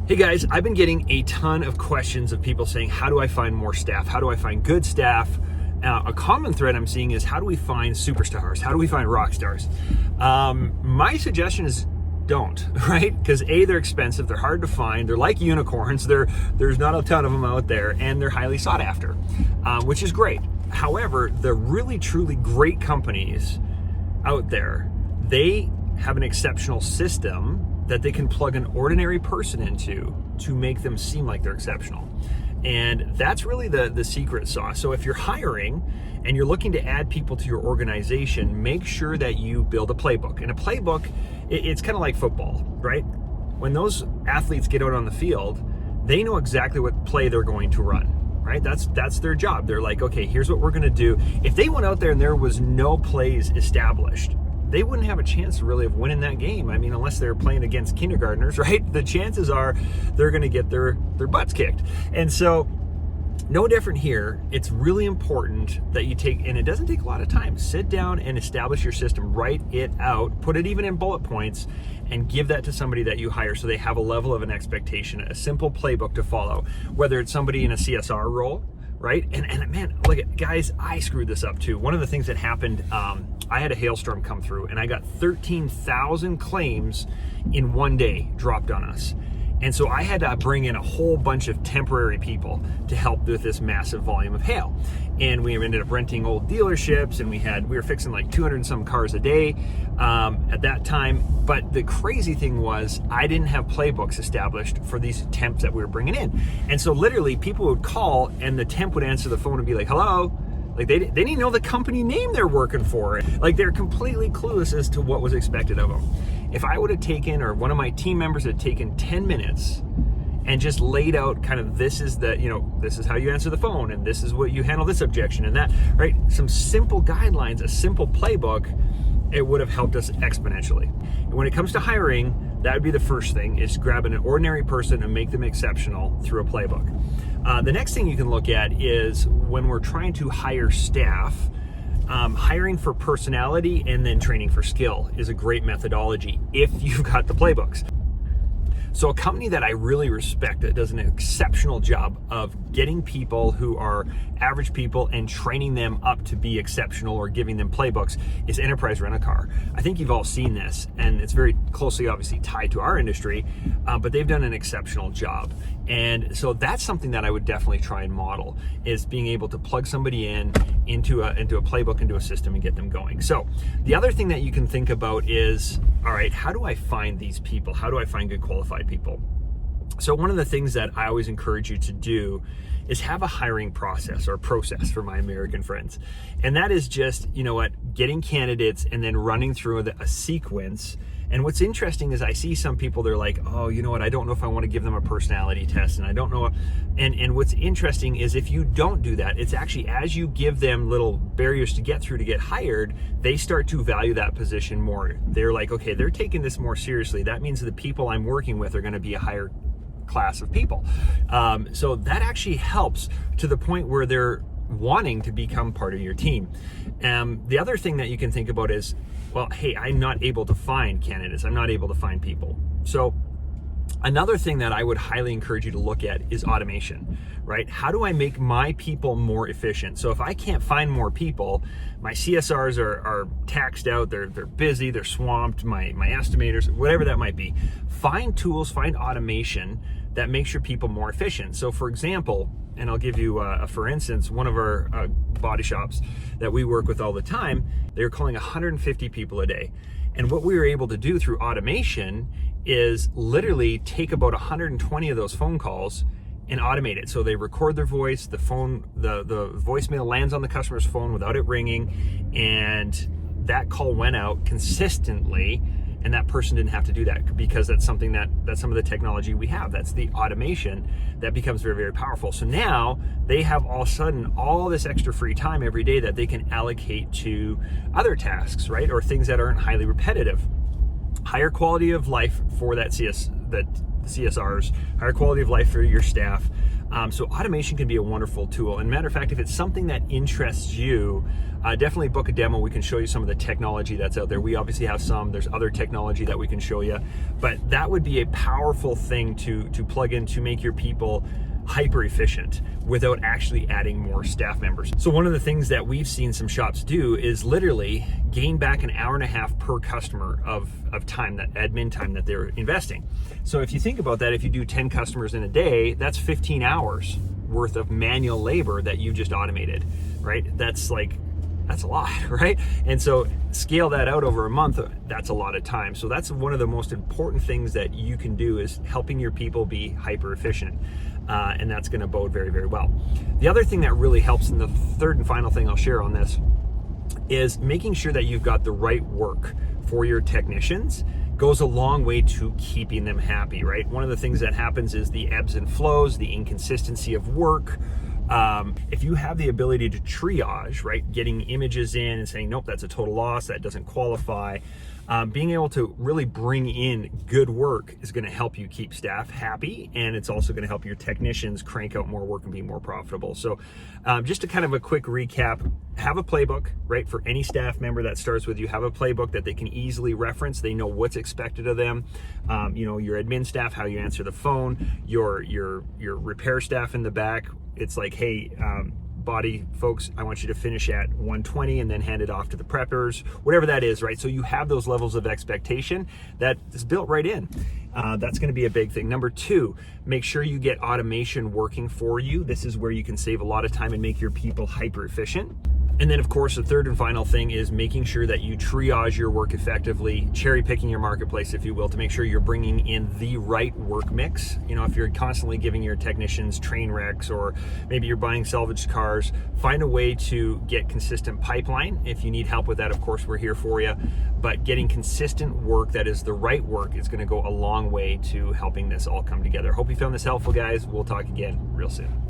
Hey guys, I've been getting a ton of questions of people saying, how do I find more staff? How do I find good staff? A common thread I'm seeing is, how do we find superstars? How do we find rock stars? My suggestion is don't, right? Because A, they're expensive, they're hard to find, they're like unicorns, there's not a ton of them out there, and they're highly sought after, which is great. However, the really truly great companies out there, they have an exceptional system that they can plug an ordinary person into to make them seem like they're exceptional. And that's really the secret sauce. So if you're hiring and you're looking to add people to your organization, make sure that you build a playbook. And a playbook, it's kind of like football, right? When those athletes get out on the field, they know exactly what play they're going to run, right? That's their job. They're like, okay, here's what we're gonna do. If they went out there and there was no plays established, they wouldn't have a chance really of winning that game. I mean, unless they're playing against kindergartners, right? The chances are they're gonna get their butts kicked. And so, no different here. It's really important that you take, and it doesn't take a lot of time, sit down and establish your system, write it out, put it even in bullet points, and give that to somebody that you hire so they have a level of an expectation, a simple playbook to follow, whether it's somebody in a CSR role, right? And man, look at, guys, I screwed this up too. One of the things that happened, I had a hailstorm come through and I got 13,000 claims in one day dropped on us. And so I had to bring in a whole bunch of temporary people to help with this massive volume of hail. And we ended up renting old dealerships, and we were fixing like 200 and some cars a day at that time. But the crazy thing was, I didn't have playbooks established for these temps that we were bringing in. And so literally people would call and the temp would answer the phone and be like, hello? Like they didn't even know the company name they're working for. Like they're completely clueless as to what was expected of them. If I would have taken, or one of my team members had taken 10 minutes and just laid out kind of, this is how you answer the phone, and this is what you handle this objection and that, right? Some simple guidelines, a simple playbook, it would have helped us exponentially. And when it comes to hiring, that would be the first thing, is grabbing an ordinary person and make them exceptional through a playbook. The next thing you can look at is when we're trying to hire staff, hiring for personality and then training for skill is a great methodology if you've got the playbooks. So a company that I really respect that does an exceptional job of getting people who are average people and training them up to be exceptional or giving them playbooks is Enterprise Rent-A-Car. I think you've all seen this, and it's very closely obviously tied to our industry, but they've done an exceptional job. And so that's something that I would definitely try and model, is being able to plug somebody into a playbook, into a system, and get them going. So the other thing that you can think about is, all right, how do I find these people? How do I find good qualified people? So one of the things that I always encourage you to do is have a hiring process, or process for my American friends. And that is just, getting candidates and then running through a sequence. And what's interesting is I see some people, they're like, oh, you know what, I don't know if I want to give them a personality test, and I don't know. And what's interesting is, if you don't do that, it's actually, as you give them little barriers to get through to get hired, they start to value that position more. They're like, okay, they're taking this more seriously. That means the people I'm working with are going to be a higher class of people. So that actually helps to the point where they're wanting to become part of your team. The other thing that you can think about is, well, hey, I'm not able to find candidates. I'm not able to find people. So another thing that I would highly encourage you to look at is automation, right? How do I make my people more efficient? So if I can't find more people, my CSRs are taxed out, they're busy, they're swamped, my estimators, whatever that might be. Find tools, find automation that makes your people more efficient. So for example, and I'll give you for instance, one of our body shops that we work with all the time, they're calling 150 people a day. And what we were able to do through automation is literally take about 120 of those phone calls and automate it. So they record their voice, the voicemail lands on the customer's phone without it ringing, and that call went out consistently, and that person didn't have to do that, because that's something that's some of the technology we have. That's the automation that becomes very, very powerful. So now they have all of a sudden all this extra free time every day that they can allocate to other tasks, right? Or things that aren't highly repetitive. Higher quality of life for that the CSRs, higher quality of life for your staff. So automation can be a wonderful tool. And matter of fact, if it's something that interests you, definitely book a demo. We can show you some of the technology that's out there. We obviously have some. There's other technology that we can show you, but that would be a powerful thing to plug in to make your people hyper efficient without actually adding more staff members. So one of the things that we've seen some shops do is literally gain back an hour and a half per customer of time, that admin time that they're investing. So if you think about that, if you do 10 customers in a day, that's 15 hours worth of manual labor that you just automated, right? That's a lot, right? And so scale that out over a month, that's a lot of time. So that's one of the most important things that you can do, is helping your people be hyper efficient. And that's gonna bode very, very well. The other thing that really helps, and the third and final thing I'll share on this, is making sure that you've got the right work for your technicians goes a long way to keeping them happy, right? One of the things that happens is the ebbs and flows, the inconsistency of work. If you have the ability to triage, right, getting images in and saying, nope, that's a total loss, that doesn't qualify, being able to really bring in good work is going to help you keep staff happy, and it's also going to help your technicians crank out more work and be more profitable. So just to kind of a quick recap, have a playbook, right? For any staff member that starts with you, have a playbook that they can easily reference. They know what's expected of them. Your admin staff, how you answer the phone, your repair staff in the back. It's like, hey, body folks, I want you to finish at 120 and then hand it off to the preppers, whatever that is, right? So you have those levels of expectation that is built right in. That's going to be a big thing. Number two, make sure you get automation working for you. This is where you can save a lot of time and make your people hyper efficient. And then of course, the third and final thing is making sure that you triage your work effectively, cherry picking your marketplace, if you will, to make sure you're bringing in the right work mix. If you're constantly giving your technicians train wrecks, or maybe you're buying salvaged cars, find a way to get consistent pipeline. If you need help with that, of course, we're here for you. But getting consistent work that is the right work is going to go a long way to helping this all come together. Hope you found this helpful, guys. We'll talk again real soon.